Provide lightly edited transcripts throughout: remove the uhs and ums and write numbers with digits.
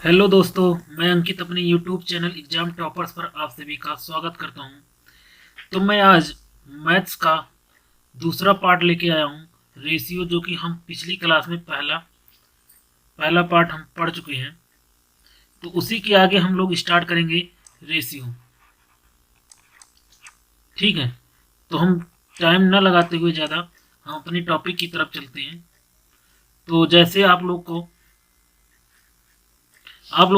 Hello दोस्तों, मैं अंकित अपने यूट्यूब चैनल एग्जाम टॉपर्स पर आप सभी का स्वागत करता हूं। तो मैं आज मैथ्स का दूसरा पार्ट लेके आया हूं, रेशियो, जो कि हम पिछली क्लास में पहला पहला पार्ट हम पढ़ चुके हैं। तो उसी के आगे हम लोग स्टार्ट करेंगे रेशियो। ठीक है, तो हम टाइम न लगाते हुए ज़्यादा हम अपने टॉपिक की तरफ चलते हैं। तो जैसे आप लोग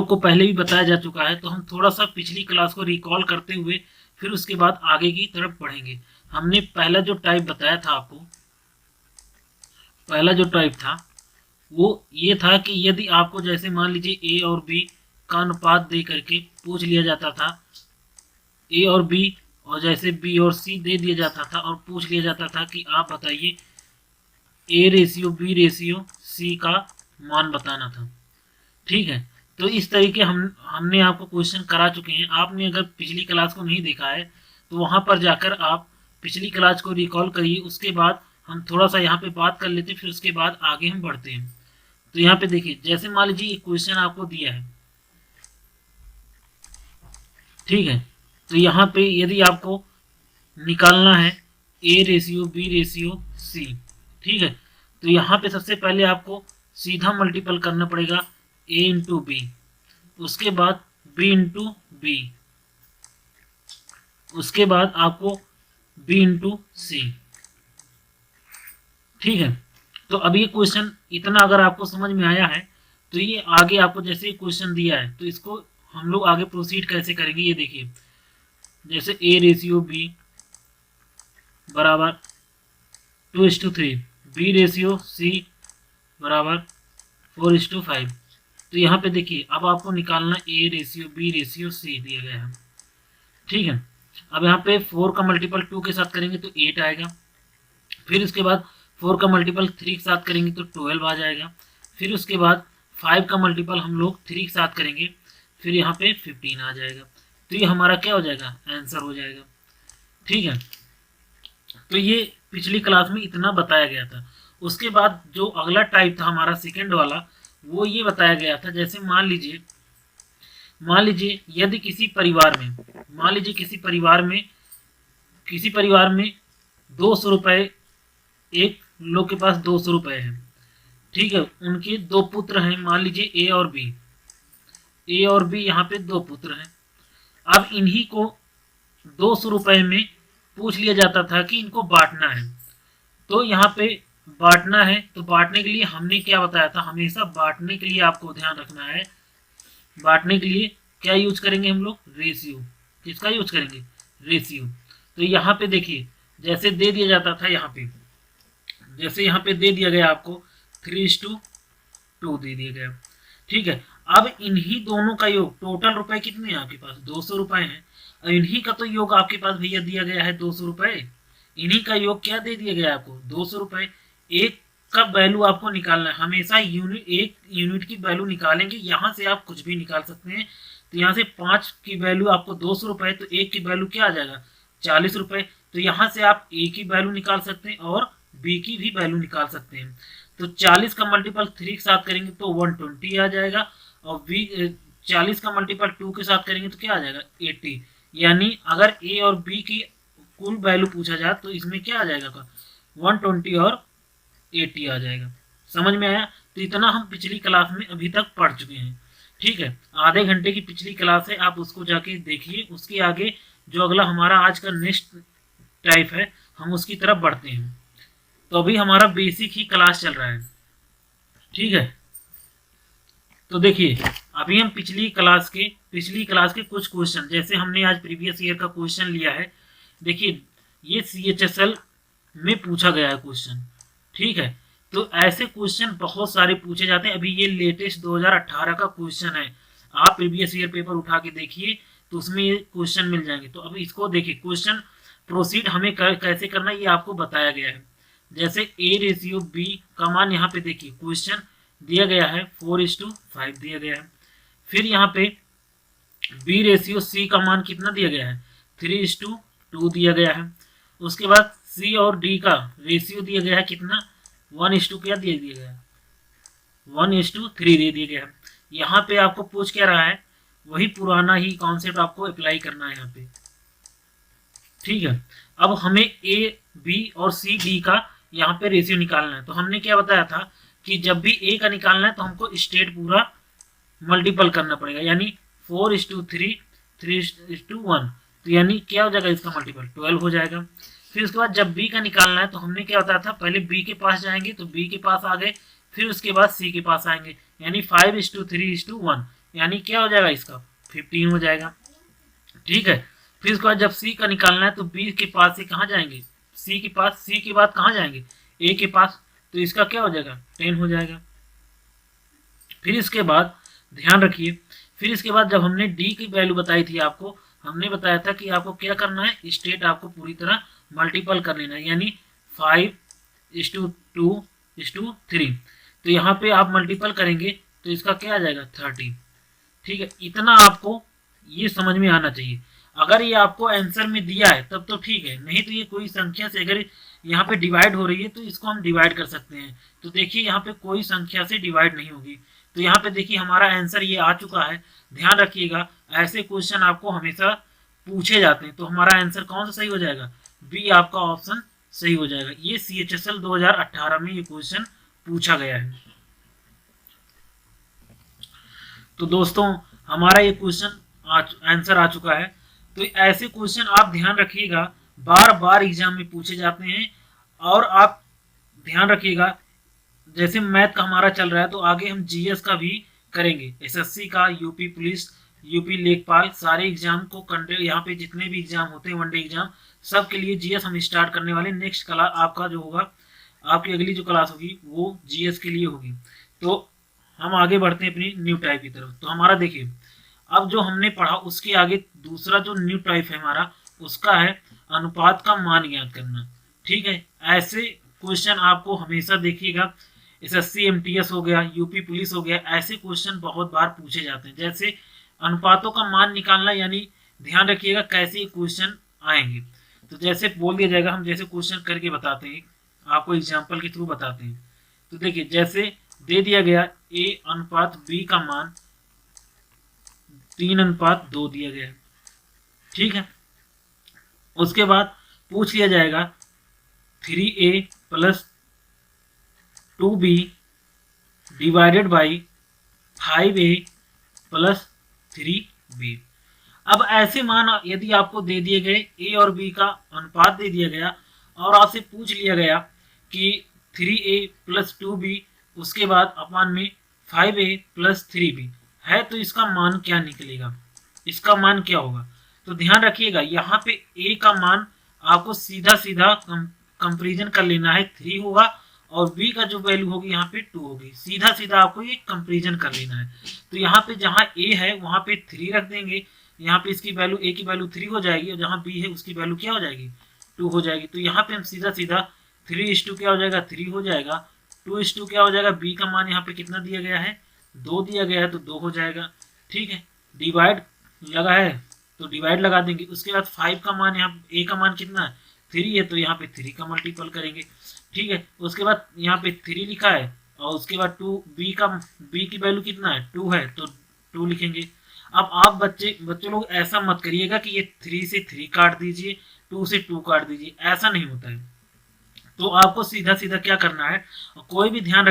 को पहले भी बताया जा चुका है, तो हम थोड़ा सा पिछली क्लास को रिकॉल करते हुए फिर उसके बाद आगे की तरफ बढ़ेंगे। हमने पहला जो टाइप बताया था आपको, पहला जो टाइप था वो ये था कि यदि आपको जैसे मान लीजिए ए और बी का अनुपात दे करके पूछ लिया जाता था, ए और बी, और जैसे बी और सी दे दिया जाता था और पूछ लिया जाता था कि आप बताइए A ratio B ratio C का मान बताना था। ठीक है, तो इस तरीके हमने आपको क्वेश्चन करा चुके हैं। आपने अगर पिछली क्लास को नहीं देखा है तो वहां पर जाकर आप पिछली क्लास को रिकॉल करिए। उसके बाद हम थोड़ा सा यहाँ पे बात कर लेते हैं, फिर उसके बाद आगे हम बढ़ते हैं। तो यहाँ पे देखिए, जैसे मान लीजिए एक क्वेश्चन आपको दिया है। ठीक है, तो यहाँ पे यदि आपको निकालना है A ratio B ratio C. ठीक है, तो यहाँ पे सबसे पहले आपको सीधा मल्टीपल करना पड़ेगा ए इंटू बी, उसके बाद बी इंटू बी, उसके बाद आपको बी इंटू सी। ठीक है, तो अब ये क्वेश्चन इतना अगर आपको समझ में आया है, तो ये आगे आपको जैसे क्वेश्चन दिया है तो इसको हम लोग आगे प्रोसीड कैसे करेंगे ये देखिए। जैसे ए रेशियो बी बराबर 2:3, बी रेशियो सी बराबर 4:5। तो यहाँ पे देखिए, अब आपको निकालना A ratio B ratio C दिया गया है। ठीक है, अब यहाँ पे 4 का मल्टीपल 2 के साथ करेंगे तो 8 आएगा। फिर उसके बाद 4 का मल्टीपल 3 के साथ करेंगे तो 12 आ जाएगा। फिर उसके बाद 5 का मल्टीपल हम लोग 3 के साथ करेंगे, फिर यहाँ पे 15 आ जाएगा। तो ये हमारा क्या हो जाएगा, आंसर हो जाएगा। ठीक है, तो ये पिछली क्लास में इतना बताया गया था। उसके बाद जो अगला टाइप था हमारा सेकेंड वाला, वो ये बताया गया था। जैसे मान लीजिए यदि किसी परिवार में, मान लीजिए किसी परिवार में 200 रुपये, एक लोग के पास 200 रुपये है। ठीक है, उनके दो पुत्र हैं, मान लीजिए ए और बी यहाँ पे दो पुत्र हैं। अब इन्हीं को 200 रुपये में पूछ लिया जाता था कि इनको बांटना है। तो यहाँ पे बांटना है, तो बांटने के लिए हमने क्या बताया था, हमेशा बांटने के लिए आपको ध्यान रखना है, बांटने के लिए क्या यूज करेंगे हम लोग, रेशियो। किसका यूज करेंगे, रेशियो। तो यहाँ पे देखिए, जैसे दे दिया जाता था, जैसे यहाँ पे दे दिया गया आपको 3:2 दे दिया गया। ठीक है, अब इन्हीं दोनों का योग, टोटल रुपए कितने हैं आपके पास, 200 रुपए हैं। अब इन्हीं का तो योग आपके पास भैया दिया गया है 200 रुपए। इन्हीं का योग क्या दे दिया गया आपको, 200 रुपए। एक का वैल्यू आपको निकालना है, हमेशा एक यूनिट की वैल्यू निकालेंगे। यहाँ से आप कुछ भी निकाल सकते हैं। तो यहाँ से 5 की वैल्यू आपको 200 रुपए, तो एक की वैल्यू क्या आ जाएगा, 40 रुपए। तो यहाँ से आप ए की वैल्यू निकाल सकते हैं और बी की भी वैल्यू निकाल सकते हैं। तो 40 का मल्टीपल 3 के साथ करेंगे तो 120 आ जाएगा, और बी 40 का मल्टीपल 2 के साथ करेंगे तो क्या आ जाएगा, 80। यानी अगर ए और बी की कुल वैल्यू पूछा जाए तो इसमें क्या आ जाएगा, 120 और 80 आ जाएगा। समझ में आया। तो इतना हम पिछली क्लास में अभी तक पढ़ चुके हैं। ठीक है, आधे घंटे की पिछली क्लास है, आप उसको जाके देखिए। उसके आगे जो अगला हमारा आज का नेक्स्ट टाइप है, हम उसकी तरफ बढ़ते हैं। तो अभी हमारा बेसिक ही क्लास चल रहा है। ठीक है, तो देखिए, अभी हम पिछली क्लास के कुछ क्वेश्चन, जैसे हमने आज प्रीवियस ईयर का क्वेश्चन लिया है। देखिए, ये CHSL में पूछा गया है क्वेश्चन। ठीक है, तो ऐसे क्वेश्चन बहुत सारे पूछे जाते हैं। अभी ये लेटेस्ट 2018 का क्वेश्चन है। आप प्रीवियस ईयर पेपर उठा के देखिए, तो उसमें ये क्वेश्चन मिल जाएंगे। तो अब इसको देखिए, क्वेश्चन प्रोसीड हमें कैसे करना है ये आपको बताया गया है। जैसे ए रेशियो बी का मान, यहाँ पे देखिए क्वेश्चन दिया गया है 4:5 दिया गया है। फिर यहाँ पे बी रेशियो सी का मान कितना दिया गया है, 3:2 दिया गया है। उसके बाद सी और डी का रेशियो दिया गया है कितना, 1:, क्या दिया गया है, 1:3 दे दिया गया है। यहाँ पे आपको पूछ क्या रहा है, वही पुराना ही कॉन्सेप्ट आपको अप्लाई करना है यहाँ पे। ठीक है, अब हमें ए बी और सी डी का यहाँ पे रेशियो निकालना है। तो हमने क्या बताया था कि जब भी ए का निकालना है तो हमको स्टेट पूरा मल्टीपल करना पड़ेगा, यानी 4:3, 3:1, तो यानी क्या हो जाएगा इसका मल्टीपल 12 हो जाएगा। फिर उसके बाद जब बी का निकालना है तो हमने क्या बताया था, पहले बी के पास जाएंगे तो बी के पास आ गए, फिर उसके बाद सी के पास आएंगे, यानी 5:3:1, यानी क्या हो जाएगा इसका 15 हो जाएगा। ठीक है, फिर उसके बाद जब सी का निकालना है तो बी के पास से कहाँ जाएंगे, सी के पास, सी के बाद कहाँ जाएंगे, ए के पास, तो इसका क्या हो जाएगा 10 हो जाएगा। फिर इसके बाद ध्यान रखिए, फिर इसके बाद जब हमने डी की वैल्यू बताई थी आपको, हमने बताया था कि आपको क्या करना है, स्टेट आपको पूरी तरह मल्टीपल कर लेना है, यानी 5:2:3, तो यहाँ पे आप मल्टीपल करेंगे तो इसका क्या आ जाएगा 30। ठीक है, इतना आपको ये समझ में आना चाहिए। अगर ये आपको आंसर में दिया है तब तो ठीक है, नहीं तो ये कोई संख्या से अगर यहाँ पे डिवाइड हो रही है तो इसको हम डिवाइड कर सकते हैं। तो देखिए यहाँ पे कोई संख्या से डिवाइड नहीं होगी, तो यहाँ पे देखिए हमारा आंसर ये आ चुका है। ध्यान रखिएगा, ऐसे क्वेश्चन आपको हमेशा पूछे जाते हैं, तो हमारा आंसर कौन सा सही हो जाएगा, बी आपका ऑप्शन सही हो जाएगा। ये CHSL 2018 में ये क्वेश्चन पूछा गया है। तो दोस्तों हमारा ये क्वेश्चन आंसर आ चुका है। तो ऐसे क्वेश्चन आप ध्यान रखिएगा, बार बार एग्जाम में पूछे जाते हैं। और आप ध्यान रखिएगा, जैसे मैथ का हमारा चल रहा है तो आगे हम GS का भी करेंगे, SSC का, यूपी पुलिस, यूपी लेखपाल, सारे एग्जाम को कंडक्ट, यहाँ पे जितने भी एग्जाम होते हैं वनडे एग्जाम, सब के लिए GS हम स्टार्ट करने वाले। नेक्स्ट क्लास आपका जो होगा, आपकी अगली जो क्लास होगी वो GS के लिए होगी। तो हम आगे बढ़ते हैं अपनी न्यू टाइप की तरफ। तो हमारा देखिए, अब जो हमने पढ़ा उसके आगे दूसरा जो न्यू टाइप है हमारा, उसका है अनुपात का मान ज्ञात करना। ठीक है, ऐसे क्वेश्चन आपको हमेशा देखिएगा, SSC MTS हो गया, यूपी पुलिस हो गया, ऐसे क्वेश्चन बहुत बार पूछे जाते हैं। जैसे अनुपातों का मान निकालना, यानी ध्यान रखिएगा कैसे क्वेश्चन आएंगे। तो जैसे बोल दिया जाएगा, हम जैसे क्वेश्चन करके बताते हैं, आपको एग्जाम्पल के थ्रू बताते हैं। तो देखिए जैसे दे दिया गया A/B का मान 3:2 दिया गया है। ठीक है, उसके बाद पूछ लिया जाएगा 3A + 2B divided by 5A + 3B। अब ऐसे मान यदि आपको दे दिए गए A और B का अनुपात दे दिया गया और आपसे पूछ लिया गया कि 3A + 2B उसके बाद अपान में 5A + 3B है, तो इसका मान क्या निकलेगा, इसका मान क्या होगा। तो ध्यान रखिएगा, यहाँ पे A का मान आपको सीधा सीधा कंपेरिजन कर लेना है, 3 होगा, और B का जो वैल्यू होगी यहाँ पे 2 होगी। सीधा सीधा आपको ये कंपेरिजन कर लेना है। तो यहाँ पे जहाँ A है वहाँ पे 3 रख देंगे, यहाँ पे इसकी वैल्यू A की वैल्यू 3 हो जाएगी, और जहाँ B है उसकी वैल्यू क्या हो जाएगी 2 हो जाएगी। तो यहाँ पे हम सीधा सीधा 3:2 क्या हो जाएगा 3 हो जाएगा, 2:2 क्या हो जाएगा, B का मान यहाँ पे कितना दिया गया है 2 दिया गया है, तो 2 हो जाएगा। ठीक है, डिवाइड लगा है तो डिवाइड लगा देंगे। उसके बाद 5 का मान, यहाँ A का मान कितना है 3 है, तो यहाँ पे 3 का मल्टीपल करेंगे। ठीक है, उसके बाद यहाँ पे 3 लिखा है, और उसके बाद 2 B की वैल्यू कितना है 2 है, तो 2 लिखेंगे। अब आप बच्चे लोग ऐसा मत करिएगा कि ये 3 से 3 काट दीजिए, 2 से 2 काट दीजिए, ऐसा नहीं होता है। तो आपको सीधा सीधा क्या करना है, कोई भी ध्यान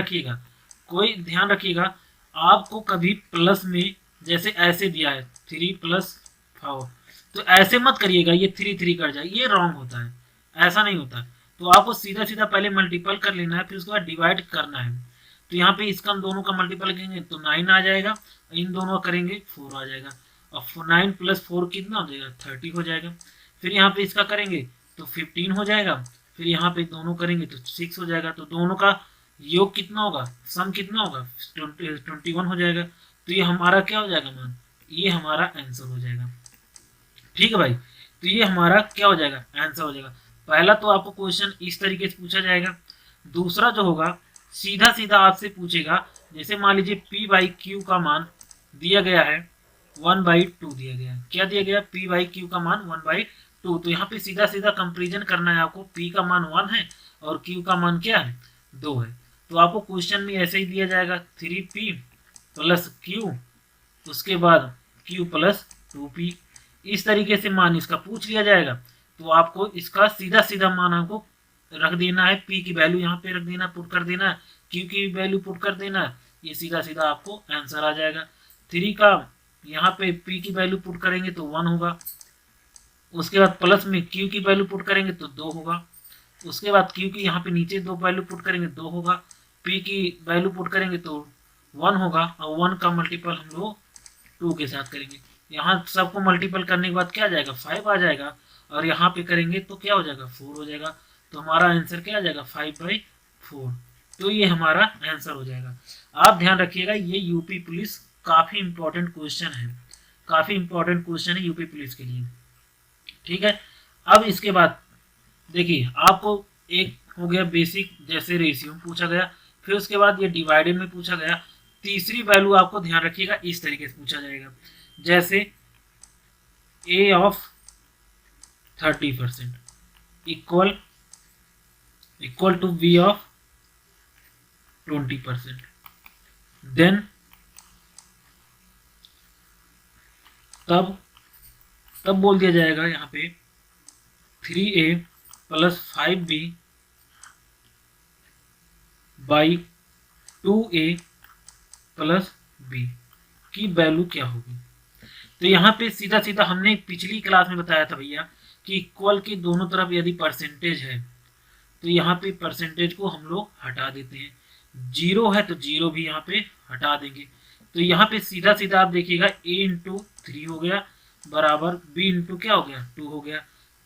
रखिएगा, आपको कभी प्लस में जैसे ऐसे दिया है 3 + 4, तो ऐसे मत करिएगा ये 3 कट जाए, ये रॉन्ग होता है, ऐसा नहीं होता। तो आपको सीधा सीधा पहले मल्टीपल कर लेना है, फिर उसके बाद डिवाइड करना है। तो यहाँ पे इसका हम दोनों का मल्टीपल करेंगे तो 9 आ जाएगा, इन दोनों का करेंगे 4 आ जाएगा, और 9 + 4 कितना हो जाएगा 30 हो जाएगा। फिर यहाँ पे इसका करेंगे तो 15 हो जाएगा, फिर यहाँ पे दोनों करेंगे तो 6 हो जाएगा। तो दोनों का योग कितना होगा, सम कितना होगा 21 हो जाएगा। तो ये हमारा क्या हो जाएगा मान, ये हमारा आंसर हो जाएगा। ठीक है भाई, तो ये हमारा क्या हो जाएगा आंसर हो जाएगा। पहला तो आपको क्वेश्चन इस तरीके से पूछा जाएगा। दूसरा जो होगा सीधा सीधा आपसे पूछेगा, जैसे मान लीजिए P/Q का मान दिया गया है 1/2 दिया गया है। क्या दिया गया, P/Q का मान 1/2। तो यहाँ पे सीधा सीधा कंपेरिजन करना है आपको, P का मान 1 है और Q का मान क्या है 2 है। तो आपको क्वेश्चन में ऐसे ही दिया जाएगा 3P प्लस क्यू, उसके बाद क्यू प्लस 2p। इस तरीके से मान इसका पूछ लिया जाएगा, तो आपको इसका सीधा सीधा मान आपको रख देना है, p की वैल्यू यहाँ पे रख देना, पुट कर देना, q की वैल्यू पुट कर देना, ये सीधा सीधा आपको आंसर आ जाएगा। 3 का यहाँ पे p की वैल्यू पुट करेंगे तो 1 होगा, उसके बाद प्लस में q की वैल्यू पुट करेंगे तो 2 होगा, उसके बाद q की यहाँ पे नीचे 2 वैल्यू पुट करेंगे 2 होगा, p की वैल्यू पुट करेंगे तो 1 होगा, और 1 का मल्टीपल हम लोग 2 के साथ करेंगे। यहाँ सबको मल्टीपल करने के बाद क्या आ जाएगा 5 आ जाएगा, और यहाँ पे करेंगे तो क्या हो जाएगा 4 हो जाएगा। तो हमारा आंसर क्या आ जाएगा 5/4। तो ये हमारा आंसर हो जाएगा। आप ध्यान रखिएगा, ये यूपी पुलिस काफी इंपॉर्टेंट क्वेश्चन है, काफी इंपॉर्टेंट क्वेश्चन है यूपी पुलिस के लिए। ठीक है, अब इसके बाद देखिए आपको एक हो गया बेसिक, जैसे रेशियो में पूछा गया, फिर उसके बाद ये डिवाइडेड में पूछा गया। तीसरी वैल्यू आपको ध्यान रखिएगा इस तरीके से पूछा जाएगा, जैसे a of 30% equal to b of 20%। Then तब बोल दिया जाएगा यहाँ पे 3a plus 5b by 2a plus b की वैल्यू क्या होगी। तो यहाँ पे सीधा सीधा हमने पिछली क्लास में बताया था भैया कि इक्वल के दोनों तरफ यदि परसेंटेज है तो यहाँ पे परसेंटेज को हम लोग हटा देते हैं, 0 है तो 0 भी यहाँ पे हटा देंगे। तो यहाँ पे सीधा सीधा आप देखिएगा a इंटू 3 हो गया बराबर b इंटू क्या हो गया 2 हो गया।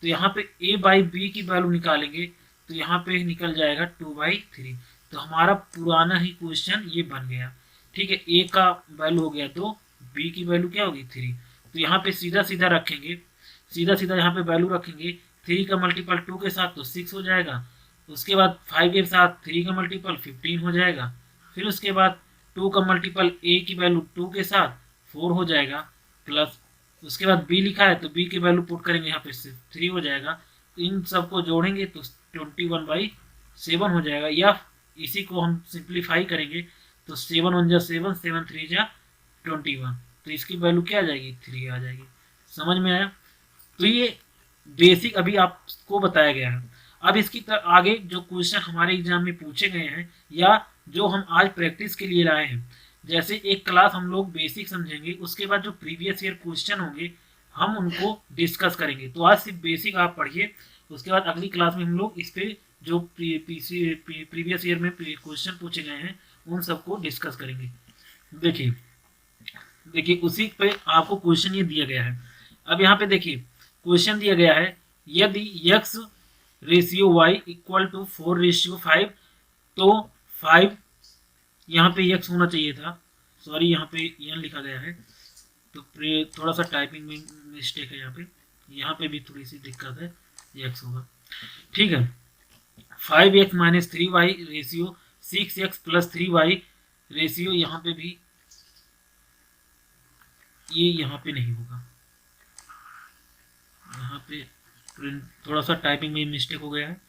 तो यहाँ पे a बाई बी की वैल्यू निकालेंगे तो यहाँ पे निकल जाएगा 2/3। तो हमारा पुराना ही क्वेश्चन ये बन गया। ठीक है, a का वैल्यू हो गया 2, b की वैल्यू क्या होगी 3। तो यहाँ पे सीधा सीधा रखेंगे, सीधा सीधा यहाँ पे वैल्यू रखेंगे, 3 का मल्टीपल 2 के साथ तो 6 हो जाएगा, उसके बाद 5 के साथ 3 का मल्टीपल 15 हो जाएगा, फिर उसके बाद 2 का मल्टीपल a की वैल्यू 2 के साथ 4 हो जाएगा, प्लस उसके बाद b लिखा है तो b की वैल्यू पुट करेंगे यहाँ पे 3 हो जाएगा। तो इन सबको जोड़ेंगे तो 21/7 हो जाएगा, या इसी को हम सिंप्लीफाई करेंगे तो 7 1 जा 7, 7 3 जा 21, तो इसकी वैल्यू क्या आ जाएगी 3 आ जाएगी। समझ में आया। तो ये बेसिक अभी आपको बताया गया है। अब इसकी आगे जो क्वेश्चन हमारे एग्जाम में पूछे गए हैं या जो हम आज प्रैक्टिस के लिए लाए हैं, जैसे एक क्लास हम लोग बेसिक समझेंगे, उसके बाद जो प्रीवियस ईयर क्वेश्चन होंगे हम उनको डिस्कस करेंगे। तो आज सिर्फ बेसिक आप पढ़िए, उसके बाद अगली क्लास में हम लोग इस पे जो प्रीवियस ईयर में क्वेश्चन पूछे गए हैं उन सबको डिस्कस करेंगे। देखिए उसी पे आपको क्वेश्चन ये दिया गया है। अब यहाँ पे देखिए क्वेश्चन दिया गया है, यदि x ratio y equal to 4:5, तो 5 यहाँ पे x होना चाहिए था, सॉरी यहाँ पे n लिखा गया है, तो थोड़ा सा टाइपिंग में मिस्टेक है, यहाँ पे भी थोड़ी सी दिक्कत है, x होगा। ठीक है, 5x minus 3y ratio 6x plus 3y ratio, यहाँ पे भी ये यहाँ पे नहीं होगा, यहाँ पे थोड़ा सा टाइपिंग में मिस्टेक हो गया है।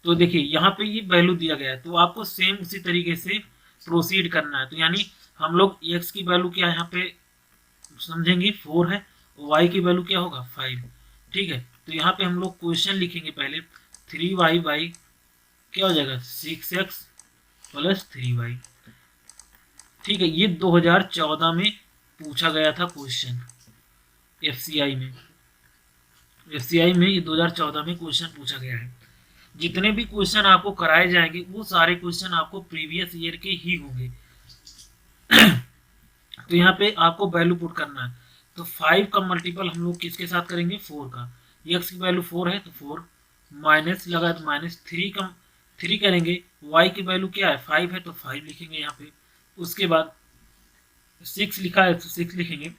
तो देखिए यहाँ पे ये वैल्यू दिया गया है, तो आपको सेम उसी तरीके से प्रोसीड करना है। तो यानी हम लोग x की वैल्यू क्या यहाँ पे समझेंगे 4 है, y की वैल्यू क्या होगा 5। ठीक है, तो यहाँ पे हम लोग क्वेश्चन लिखेंगे पहले 3y बाई क्या हो जाएगा 6x प्लस 3y। ठीक है, ये 2014 में पूछा गया था क्वेश्चन, FCI में ये 2014 में क्वेश्चन पूछा गया है। जितने भी क्वेश्चन आपको कराए जाएंगे वो सारे क्वेश्चन आपको प्रीवियस ईयर के ही होंगे। तो यहाँ पे आपको वैल्यू पुट करना है, तो 5 का मल्टीपल हम लोग किसके साथ करेंगे 4 का, x की वैल्यू 4 है तो 4 माइनस लगा तो माइनस 3 करेंगे, y की वैल्यू क्या है 5 है तो 5 लिखेंगे यहाँ पे, उसके बाद 6 लिखा है तो 6 लिखेंगे,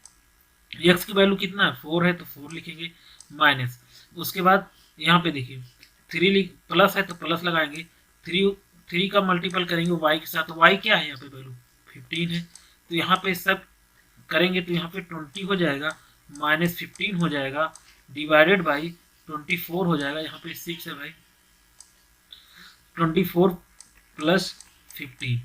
x की वैल्यू कितना है 4 है तो 4 लिखेंगे माइनस, उसके बाद यहाँ पे देखिए 3 प्लस है तो प्लस लगाएंगे, 3 का मल्टीपल करेंगे y के साथ, तो y क्या है यहाँ पे वैल्यू 15 है, तो यहाँ पे सब करेंगे तो यहाँ पे 20 हो जाएगा माइनस 15 हो जाएगा डिवाइडेड बाई 24 हो जाएगा, यहाँ पे 6 है भाई 24 प्लस 15।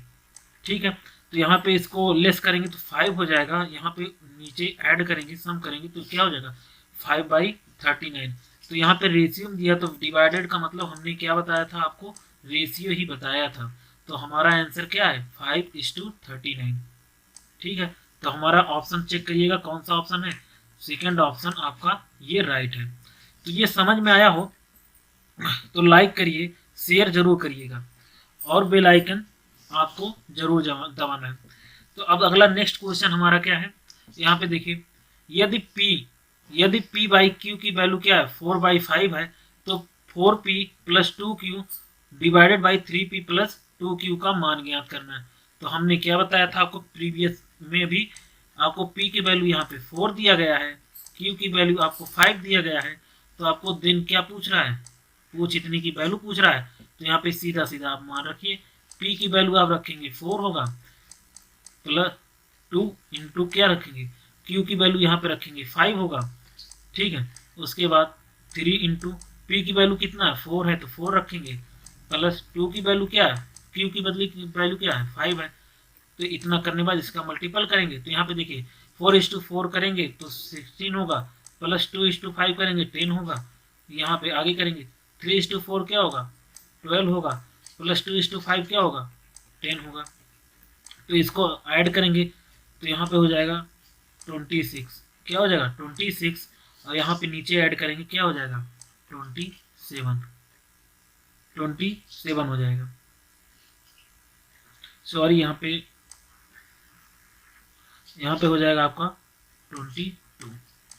ठीक है, तो यहाँ पे इसको लेस करेंगे तो 5 हो जाएगा, यहाँ पे नीचे ऐड करेंगे, सम करेंगे तो क्या हो जाएगा 5/39। तो यहाँ पे रेशियो दिया तो डिवाइडेड का मतलब हमने क्या बताया था आपको, रेशियो ही बताया था। तो हमारा आंसर क्या है 5:39। ठीक है, तो हमारा ऑप्शन चेक करिएगा कौन सा ऑप्शन है, सेकंड ऑप्शन आपका ये राइट है। तो ये समझ में आया हो तो लाइक करिए, शेयर जरूर करिएगा और बेल आइकन आपको जरूर दबाना है। तो अब अगला नेक्स्ट क्वेश्चन हमारा क्या है, यहाँ पे देखिए, यदि P बाई Q की वैल्यू क्या है 4/5 है, तो 4P plus 2Q divided by 3P plus 2Q का मान ज्ञात करना है। तो हमने क्या बताया था आपको प्रीवियस में भी, आपको P की वैल्यू यहाँ पे 4 दिया गया है, Q की वैल्यू आपको 5 दिया गया है, तो आपको दिन क्या पूछ रहा है, पूछ इतने की वैल्यू पूछ रहा है। तो यहाँ पे सीधा सीधा आप मान रखिए, P की वैल्यू आप रखेंगे 4 होगा, प्लस 2 इंटू क्या रखेंगे, Q की वैल्यू यहाँ पे रखेंगे 5 होगा। ठीक है, उसके बाद 3 इंटू P की वैल्यू कितना है 4 है, तो 4 रखेंगे, प्लस 2 की वैल्यू क्या है, Q की बदली वैल्यू क्या है 5 है। तो इतना करने बाद इसका मल्टीपल करेंगे, तो यहाँ पे देखिए 4:4 करेंगे तो 16 होगा, प्लस 2:5 करेंगे 10 होगा, यहाँ पे आगे करेंगे 3:4 क्या होगा 12 होगा, प्लस 2:5 क्या होगा 10 होगा। तो इसको ऐड करेंगे तो यहाँ पे हो जाएगा 26, क्या हो जाएगा 26, और यहाँ पे नीचे ऐड करेंगे क्या हो जाएगा 27 हो जाएगा। सॉरी, यहाँ पे हो जाएगा आपका 22,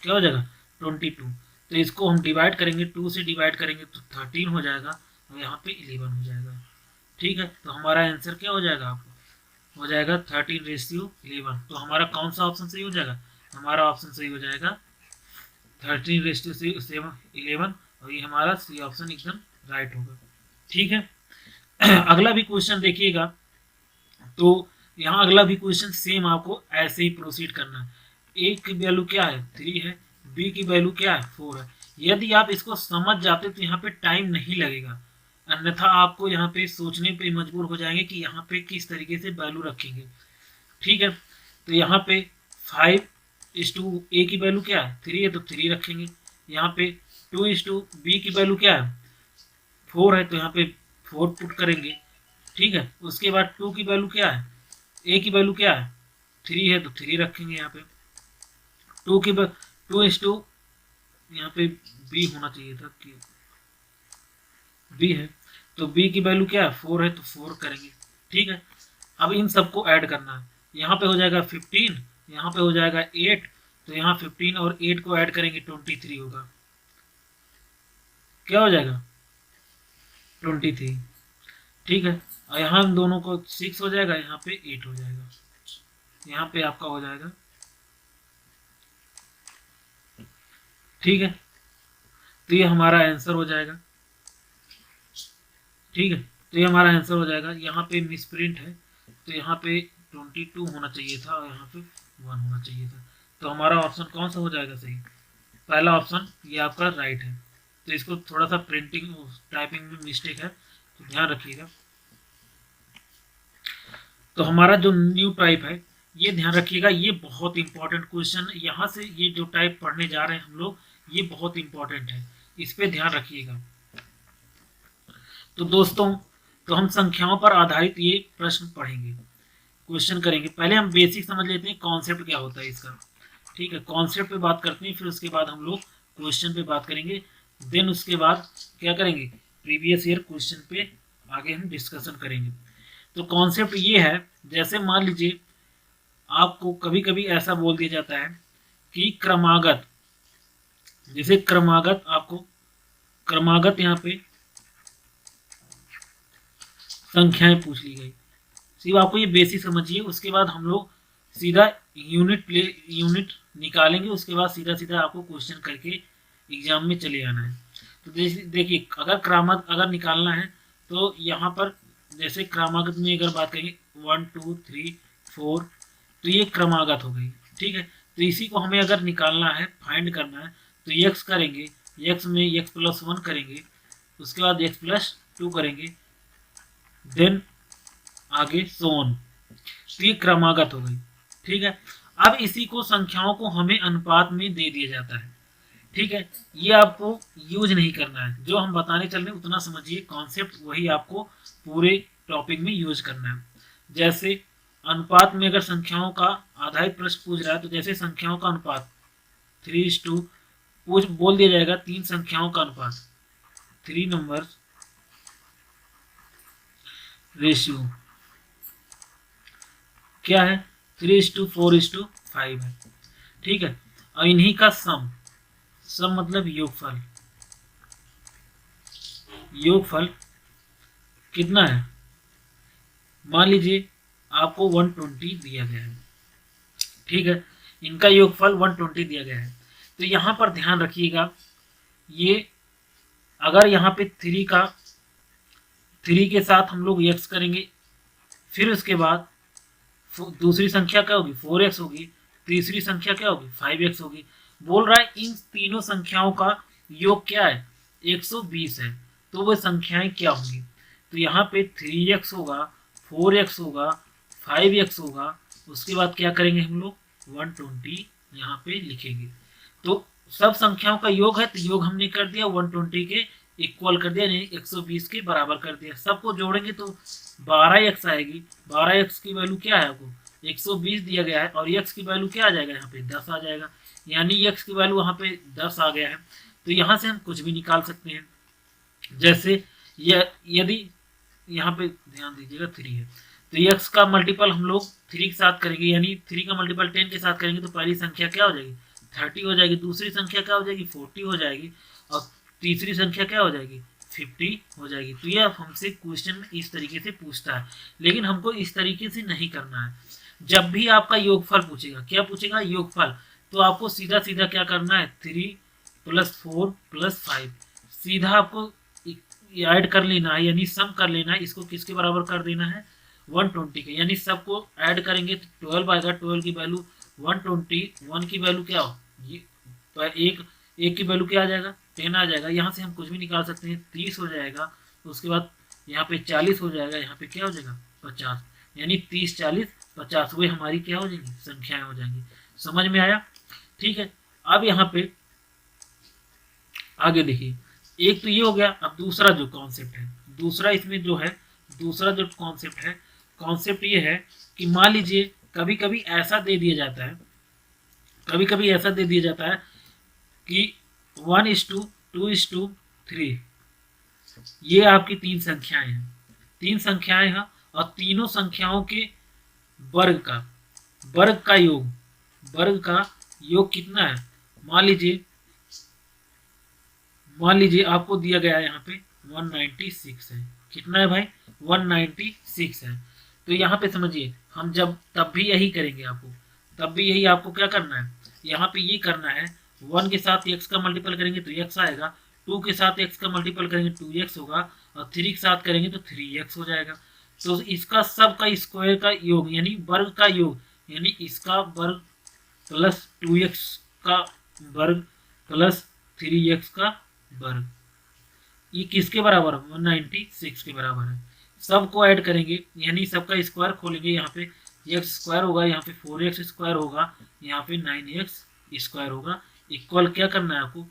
क्या हो जाएगा 22। तो इसको हम डिवाइड करेंगे, 2 से डिवाइड करेंगे तो 13 हो जाएगा, और यहाँ पे 11 हो जाएगा। ठीक है, तो हमारा आंसर क्या हो जाएगा आपको, हो जाएगा 13:11। तो हमारा कौन सा ऑप्शन सही हो जाएगा, हमारा ऑप्शन सही हो जाएगा 13:11, और ये हमारा सी ऑप्शन एकदम राइट होगा। ठीक है, अगला भी क्वेश्चन देखिएगा। तो यहाँ अगला भी क्वेश्चन सेम आपको ऐसे ही प्रोसीड करना है। ए की वैल्यू क्या है 3 है, बी की वैल्यू क्या है 4 है। यदि आप इसको समझ जाते तो यहाँ पे टाइम नहीं लगेगा, अन्यथा आपको यहाँ पे सोचने पे मजबूर हो जाएंगे कि यहाँ पे किस तरीके से वैल्यू रखेंगे। ठीक है, तो यहाँ पे 5:, ए की वैल्यू क्या है 3 है तो 3 रखेंगे, यहाँ पे 2:, बी की वैल्यू क्या है 4 है तो यहाँ पे 4 पुट करेंगे। ठीक है, उसके बाद 2 की वैल्यू क्या है, ए की वैल्यू क्या है 3 है तो 3 रखेंगे, यहाँ पे 2:, यहाँ पे बी होना चाहिए था कि बी है, तो बी की वैल्यू क्या है 4 है तो 4 करेंगे। ठीक है, अब इन सबको ऐड करना है, यहाँ पे हो जाएगा 15, यहाँ पे हो जाएगा 8, तो यहाँ 15 और 8 को ऐड करेंगे 23 होगा, क्या हो जाएगा 23। ठीक है, और यहाँ इन दोनों को 6 हो जाएगा, यहाँ पे 8 हो जाएगा, यहाँ पे आपका हो जाएगा। ठीक है, तो ये हमारा आंसर हो जाएगा। ठीक है, तो ये हमारा आंसर हो जाएगा। यहाँ पे मिसप्रिंट है, तो यहाँ पे 22 होना चाहिए था और यहाँ पे 1 होना चाहिए था। तो हमारा ऑप्शन कौन सा हो जाएगा सही, पहला ऑप्शन ये आपका राइट है। तो इसको थोड़ा सा प्रिंटिंग टाइपिंग में मिस्टेक है, तो ध्यान रखिएगा। तो हमारा जो न्यू टाइप है ये ध्यान रखिएगा, ये बहुत इंपॉर्टेंट क्वेश्चन, यहाँ से ये जो टाइप पढ़ने जा रहे हैं हम लोग, ये बहुत इंपॉर्टेंट है, इस पे ध्यान रखिएगा। तो दोस्तों, तो हम संख्याओं पर आधारित ये प्रश्न पढ़ेंगे, क्वेश्चन करेंगे। पहले हम बेसिक समझ लेते हैं कॉन्सेप्ट क्या होता है इसका। ठीक है, कॉन्सेप्ट पे बात करते हैं, फिर उसके बाद हम लोग क्वेश्चन पे बात करेंगे, देन उसके बाद क्या करेंगे प्रीवियस ईयर क्वेश्चन पे आगे हम डिस्कशन करेंगे। तो कॉन्सेप्ट ये है, जैसे मान लीजिए आपको कभी कभी ऐसा बोल दिया जाता है कि क्रमागत, जैसे क्रमागत आपको क्रमागत यहाँ पे संख्याएं पूछ ली गई, सिर्फ आपको ये बेसिक समझिए, उसके बाद हम लोग सीधा यूनिट निकालेंगे, उसके बाद सीधा सीधा आपको क्वेश्चन करके एग्जाम में चले आना है। तो देखिए, अगर क्रमागत अगर निकालना है तो यहाँ पर जैसे क्रमागत में अगर बात करेंगे 1 2 3 4, तो ये क्रमागत हो गई। ठीक है, तो इसी को हमें अगर निकालना है, फाइंड करना है, तो x करेंगे, x में x+1 करेंगे, उसके बाद x+2 करेंगे, देन आगे सो ऑन। तो ये क्रमागत हो गई। ठीक है, अब इसी को संख्याओं को हमें अनुपात में दे दिया जाता है। ठीक है, ये आपको यूज नहीं करना है, जो हम बताने चल रहे हैं उतना समझिए, कॉन्सेप्ट वही आपको पूरे टॉपिक में यूज करना है। जैसे अनुपात में अगर संख्याओं का आधारित प्रश्न पूछ रहा है, तो जैसे संख्याओं का अनुपात 3:2 पूछ बोल दिया जाएगा, 3 संख्याओं का अनुपात, 3 नंबर रेशियो क्या है, 3:4:5 है। ठीक है, और इन्हीं का सम, सम मतलब योगफल, योगफल कितना है, मान लीजिए आपको 120 दिया गया है। ठीक है, इनका योगफल 120 दिया गया है। तो यहां पर ध्यान रखिएगा, ये अगर यहाँ पे 3 के साथ हम लोग x करेंगे, फिर उसके बाद दूसरी संख्या क्या होगी, 4x होगी, तीसरी संख्या क्या होगी, 5x होगी। बोल रहा है इन तीनों संख्याओं का योग क्या है, 120 है। तो वो संख्याएं क्या होंगी, तो यहाँ पे 3x होगा, 4x होगा, 5x होगा, उसके बाद क्या करेंगे हम लोग, 120 यहाँ पे लिखेंगे। तो सब संख्याओं का योग है, तो योग हमने कर दिया 120 के इक्वल कर दिया, यानी 120 के बराबर कर दिया। सबको जोड़ेंगे तो 12x आएगी। 12x की वैल्यू क्या है, आपको 120 दिया गया है, और x की वैल्यू क्या आ जाएगा, यहाँ पे 10 आ जाएगा, यानी x की वैल्यू यहाँ पे 10 आ गया है। तो यहाँ से हम कुछ भी निकाल सकते हैं। जैसे यदि यहाँ पे ध्यान दीजिएगा 3 है, तो x का मल्टीपल हम लोग 3 के साथ करेंगे, यानी 3 का मल्टीपल 10 के साथ करेंगे, तो पहली संख्या क्या हो जाएगी, 30 हो जाएगी, दूसरी संख्या क्या हो जाएगी, 40 हो जाएगी, और तीसरी संख्या क्या हो जाएगी, 50 हो जाएगी। तो ये हमसे क्वेश्चन इस तरीके से पूछता है, लेकिन हमको इस तरीके से नहीं करना है। जब भी आपका योगफल पूछेगा, क्या पूछेगा, योगफल, तो आपको सीधा सीधा क्या करना है, 3 + 4 + 5 सीधा आपको ऐड कर लेना है, यानी सम कर लेना है। इसको किसके बराबर कर देना है, 120 के, यानी सबको ऐड करेंगे तो 12 आएगा। 12 की वैल्यू 120, 1 की वैल्यू क्या हो, ये एक की वैल्यू क्या आ जाएगा, 10 आ जाएगा। यहाँ से हम कुछ भी निकाल सकते हैं, 30 हो जाएगा, उसके बाद यहाँ पे 40 हो जाएगा, यहाँ पे क्या हो जाएगा, 50, यानी 30, 40, 50 वे हमारी क्या हो जाएंगी, संख्याएं हो जाएंगी। समझ में आया। ठीक है, अब यहाँ पे आगे देखिए, एक तो ये हो गया। अब दूसरा जो कॉन्सेप्ट है, दूसरा इसमें जो है, दूसरा जो कॉन्सेप्ट है, कॉन्सेप्ट ये है कि मान लीजिए कभी कभी ऐसा दे दिया जाता है, कभी कभी ऐसा दे दिया जाता है कि 1:2:3 ये आपकी 3 संख्याएं हैं, 3 संख्याएं हैं, और तीनों संख्याओं के वर्ग का योग, वर्ग का योग कितना है, मान लीजिए आपको दिया गया है यहाँ पे 196 है। कितना है भाई, 196 है। तो यहाँ पे समझिए, हम जब तब भी यही करेंगे, तब भी यही आपको क्या करना है, यहाँ पे ये करना है, 1 के साथ x का मल्टीपल करेंगे तो x आएगा, 2 के साथ x का मल्टीपल करेंगे 2x होगा, और 3 के साथ करेंगे तो 3x हो जाएगा। तो इसका सब का स्क्वायर का योग, यानी वर्ग का योग, यानी इसका वर्ग प्लस 2x का वर्ग प्लस 3x का वर्ग, ये किसके बराबर है, 196 के बराबर है। सबको ऐड करेंगे, यानी सबका स्क्वायर खोलेंगे, यहाँ पे एक्स स्क्वायर होगा, यहाँ पे 4x स्क्वायर होगा, यहाँ पे 9x स्क्वायर होगा, इक्वल क्या करना है आपको,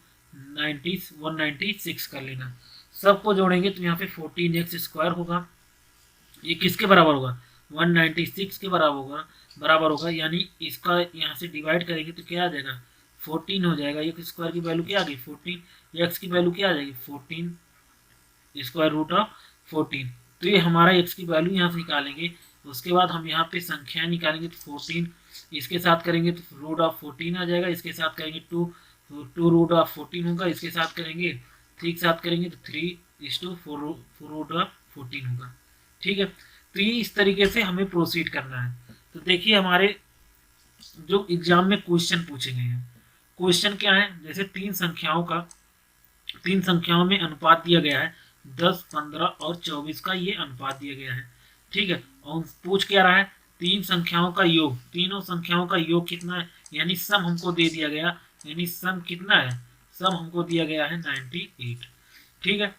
196 कर लेना। सबको जोड़ेंगे तो यहाँ पे 14x स्क्वायर होगा, ये किसके बराबर होगा, 196 के बराबर होगा, यानी इसका यहाँ से डिवाइड करेंगे तो क्या आ जाएगा, 14 हो जाएगा। ये स्क्वायर की वैल्यू क्या आ गई, 14, एक्स की वैल्यू क्या आ जाएगी, 14 स्क्वायर रूट ऑफ 14। तो ये हमारा एक्स की वैल्यू यहाँ से निकालेंगे। उसके बाद हम यहाँ पे संख्याएं निकालेंगे, तो 14 इसके साथ करेंगे तो रूट ऑफ 14 आ जाएगा, इसके साथ करेंगे 2 रूट ऑफ 14 होगा, इसके साथ करेंगे 3 के साथ करेंगे तो 3:4 रूट ऑफ 14 होगा। ठीक है, तो ये इस तरीके से हमें प्रोसीड करना है। तो देखिए हमारे जो एग्जाम में क्वेश्चन पूछे गए हैं, क्वेश्चन क्या है, जैसे 3 संख्याओं में अनुपात दिया गया है, 10, 15 और 24 का ये अनुपात दिया गया है। ठीक है, और पूछ क्या रहा है, 3 संख्याओं का योग, तीनों संख्याओं का योग कितना है, यानी सम हमको दे दिया गया, यानी सम कितना है, सम हमको दिया गया है 98। ठीक है,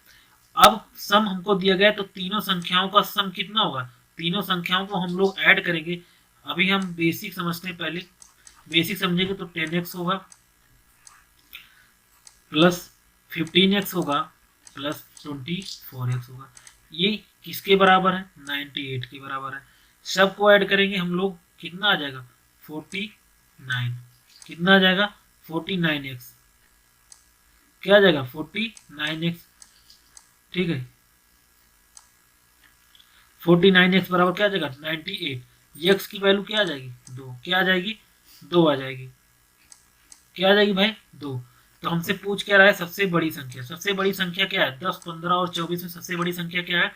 अब सम हमको दिया गया तो तीनों संख्याओं का सम कितना होगा, तीनों संख्याओं को हम लोग ऐड करेंगे, अभी हम बेसिक समझते हैं। पहले बेसिक समझेंगे तो 10x होगा प्लस 15x होगा प्लस 24x होगा। ये किसके बराबर है? 98 के बराबर है। सबको ऐड करेंगे हम लोग, कितना आ जाएगा? 49। कितना आ जाएगा? 49x। क्या आ जाएगा? 49x। ठीक है, 49x बराबर क्या आ जाएगा? 98। x की वैल्यू क्या आ जाएगी? 2। क्या आ जाएगी? 2 आ जाएगी। क्या आ जाएगी भाई? 2। तो हमसे पूछ क्या रहा है? सबसे बड़ी संख्या। सबसे बड़ी संख्या क्या है? 10, 15 और 24 में सबसे बड़ी संख्या क्या है?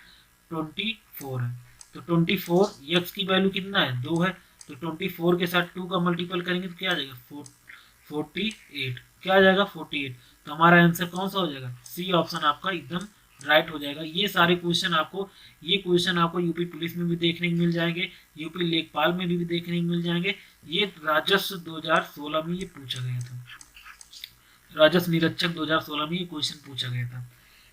24 है। तो 24, x की वैल्यू कितना है? 2 है। तो 24 के साथ 2 का मल्टीपल करेंगे तो क्या आ जाएगा? 48। क्या आ जाएगा? 48। तो हमारा आंसर कौन सा हो जाएगा? सी ऑप्शन आपका एकदम राइट हो जाएगा। ये सारे क्वेश्चन आपको यूपी पुलिस में भी देखने को मिल जाएंगे, यूपी लेखपाल में भी देखने को मिल जाएंगे। ये राजस्व 2016 में ये पूछा गया था। राजस्व निरीक्षक 2016 में ये क्वेश्चन पूछा गया था।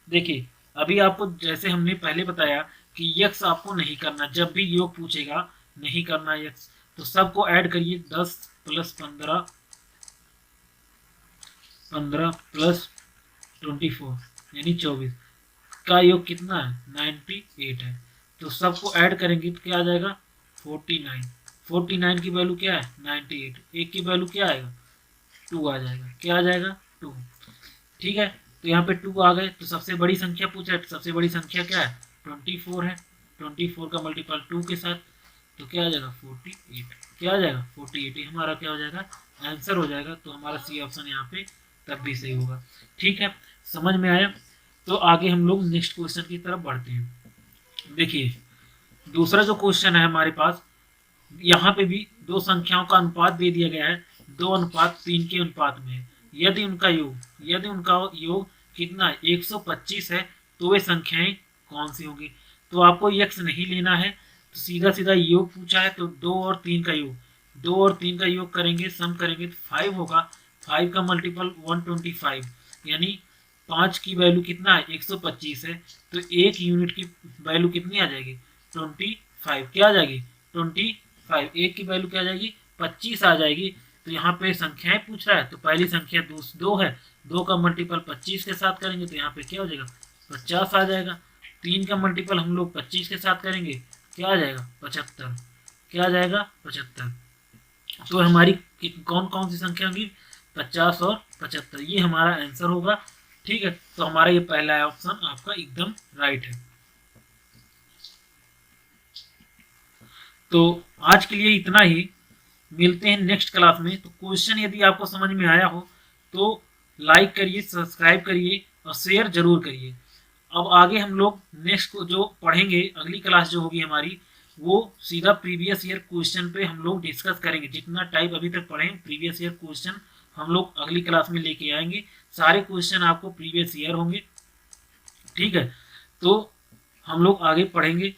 देखिए, अभी आपको जैसे हमने पहले बताया कि यक्स आपको नहीं करना, जब भी योग पूछेगा नहीं करना यक्स। तो सबको ऐड करिए, 10 प्लस 15 प्लस 24 यानी 24 का योग कितना है? 98 है। तो सबको ऐड करेंगे तो क्या आ जाएगा? 49। 49 की वैल्यू क्या है? 98। एक की वैल्यू क्या आएगा? 2 आ जाएगा। क्या आ जाएगा? 2। ठीक है, तो यहाँ पे 2 आ गए। तो सबसे बड़ी संख्या पूछा है, तो सबसे बड़ी संख्या क्या है? 24 है। 24 का मल्टीपल 2 के साथ, तो क्या आ जाएगा? 48। क्या आ जाएगा? 48। ये हमारा क्या हो जाएगा? आंसर हो जाएगा। तो हमारा सी ऑप्शन यहाँ पे तब भी सही होगा। ठीक है, समझ में आया? तो आगे हम लोग नेक्स्ट क्वेश्चन की तरफ बढ़ते हैं। देखिए, दूसरा जो क्वेश्चन है हमारे पास, यहाँ पे भी दो संख्याओं का अनुपात दे दिया गया है, 2:3 के अनुपात में है। यदि उनका योग कितना है? 125 है, तो वे संख्याएं कौन सी होंगी? तो आपको यक्स नहीं लेना है, तो सीधा सीधा योग पूछा है, तो 2 और 3 का योग, 2 और 3 का योग करेंगे, सम करेंगे तो 5 होगा। 5 का मल्टीपल 125, यानी 5 की वैल्यू कितना है? 125 है। तो एक यूनिट की वैल्यू कितनी आ जाएगी? 25। क्या आ जाएगी? 25। एक की वैल्यू क्या आ जाएगी? 25 आ जाएगी। तो यहाँ पे संख्याएं पूछ रहा है, तो पहली संख्या 2 है, 2 का मल्टीपल 25 के साथ करेंगे तो यहाँ पे क्या हो जाएगा? 50 आ जाएगा। 3 का मल्टीपल हम लोग 25 के साथ करेंगे, क्या आ जाएगा? 75। क्या आ जाएगा? 75। तो हमारी कौन कौन सी संख्या होगी? 50 और 75। ये हमारा आंसर होगा। ठीक है, तो हमारा ये पहला ऑप्शन आपका एकदम राइट है। तो आज के लिए इतना ही, मिलते हैं नेक्स्ट क्लास में। तो क्वेश्चन यदि आपको समझ में आया हो तो लाइक करिए, सब्सक्राइब करिए और शेयर जरूर करिए। अब आगे हम लोग नेक्स्ट को जो पढ़ेंगे, अगली क्लास जो होगी हमारी, वो सीधा प्रीवियस ईयर क्वेश्चन पे हम लोग डिस्कस करेंगे। जितना टाइप अभी तक पढ़े प्रीवियस ईयर क्वेश्चन हम लोग अगली क्लास में लेके आएंगे। सारे क्वेश्चन आपको प्रीवियस ईयर होंगे। ठीक है, तो हम लोग आगे पढ़ेंगे।